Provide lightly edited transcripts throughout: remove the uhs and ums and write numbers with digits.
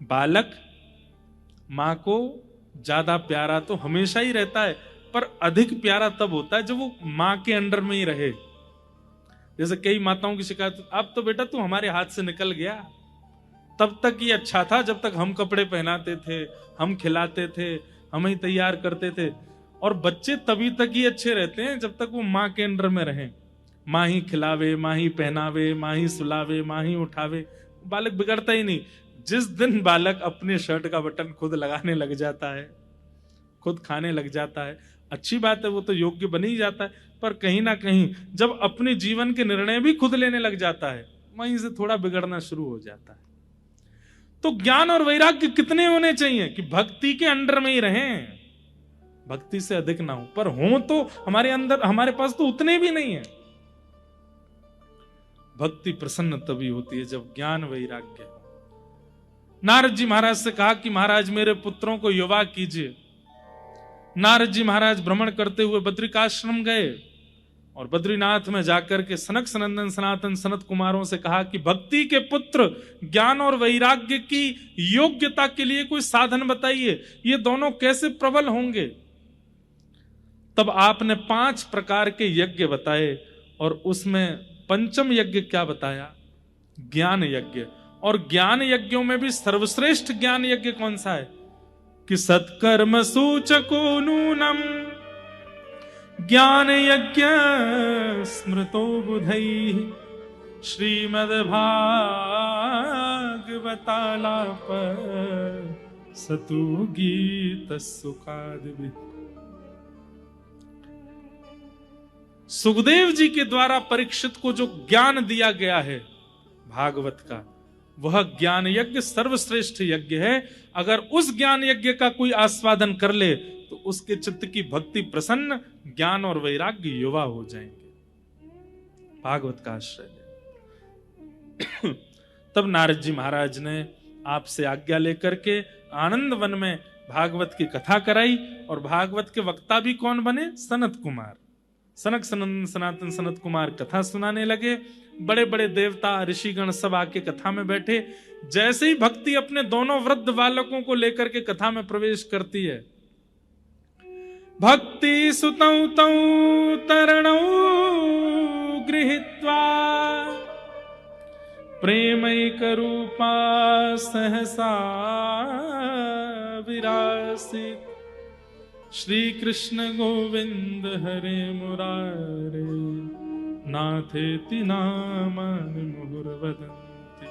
बालक मां को ज्यादा प्यारा तो हमेशा ही रहता है, पर अधिक प्यारा तब होता है जब वो मां के अंडर में ही रहे। जैसे कई माताओं की शिकायत, अब तो बेटा तू हमारे हाथ से निकल गया, तब तक ये अच्छा था जब तक हम कपड़े पहनाते थे, हम खिलाते थे, हम ही तैयार करते थे। और बच्चे तभी तक ही अच्छे रहते हैं जब तक वो माँ के अंडर में रहें। माँ ही खिलावे, माँ ही पहनावे, माँ ही सुलावे, माँ ही उठावे, बालक बिगड़ता ही नहीं। जिस दिन बालक अपने शर्ट का बटन खुद लगाने लग जाता है, खुद खाने लग जाता है, अच्छी बात है, वो तो योग्य बन ही जाता है, पर कहीं ना कहीं जब अपने जीवन के निर्णय भी खुद लेने लग जाता है, वहीं से थोड़ा बिगड़ना शुरू हो जाता है। तो ज्ञान और वैराग्य कितने होने चाहिए कि भक्ति के अंडर में ही रहें, भक्ति से अधिक ना हो, पर हो तो हमारे अंदर, हमारे पास तो उतने भी नहीं है। भक्ति प्रसन्न तभी होती है जब ज्ञान वैराग्य हो। नारद जी महाराज से कहा कि महाराज मेरे पुत्रों को युवा कीजिए। नारद जी महाराज भ्रमण करते हुए बद्रिकाश्रम गए और बद्रीनाथ में जाकर के सनक सनंदन सनातन सनत कुमारों से कहा कि भक्ति के पुत्र ज्ञान और वैराग्य की योग्यता के लिए कोई साधन बताइए, ये दोनों कैसे प्रबल होंगे। तब आपने 5 प्रकार के यज्ञ बताए और उसमें पंचम यज्ञ क्या बताया? ज्ञान यज्ञ। और ज्ञान यज्ञों में भी सर्वश्रेष्ठ ज्ञान यज्ञ कौन सा है कि सत्कर्म सूचको नूनम ज्ञान यज्ञ स्मृतो बुधैः श्रीमद्भागवतालाप सतु गीत सुखादि। सुखदेव जी के द्वारा परीक्षित को जो ज्ञान दिया गया है भागवत का, वह ज्ञान यज्ञ सर्वश्रेष्ठ यज्ञ है। अगर उस ज्ञान यज्ञ का कोई आस्वादन कर ले तो उसके चित्त की भक्ति प्रसन्न, ज्ञान और वैराग्य युवा हो जाएंगे। भागवत का आश्रय ले। तब नारद जी महाराज ने आपसे आज्ञा लेकर के आनंद वन में भागवत की कथा कराई। और भागवत के वक्ता भी कौन बने? सनत कुमार। सनक सनंदन सनातन सनत कुमार कथा सुनाने लगे। बड़े बड़े देवता ऋषिगण सब आके कथा में बैठे। जैसे ही भक्ति अपने दोनों वृद्ध बालकों को लेकर के कथा में प्रवेश करती है, भक्ति सुतौ तौ तरणौ गृहीत्वा प्रेमैक रूपा सहसा विरासित श्री कृष्ण गोविंद हरे मुरारे नाथेति नामानि मुहुर्वदन्ति।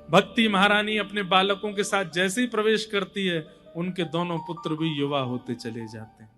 भक्ति महारानी अपने बालकों के साथ जैसे ही प्रवेश करती है, उनके दोनों पुत्र भी युवा होते चले जाते हैं।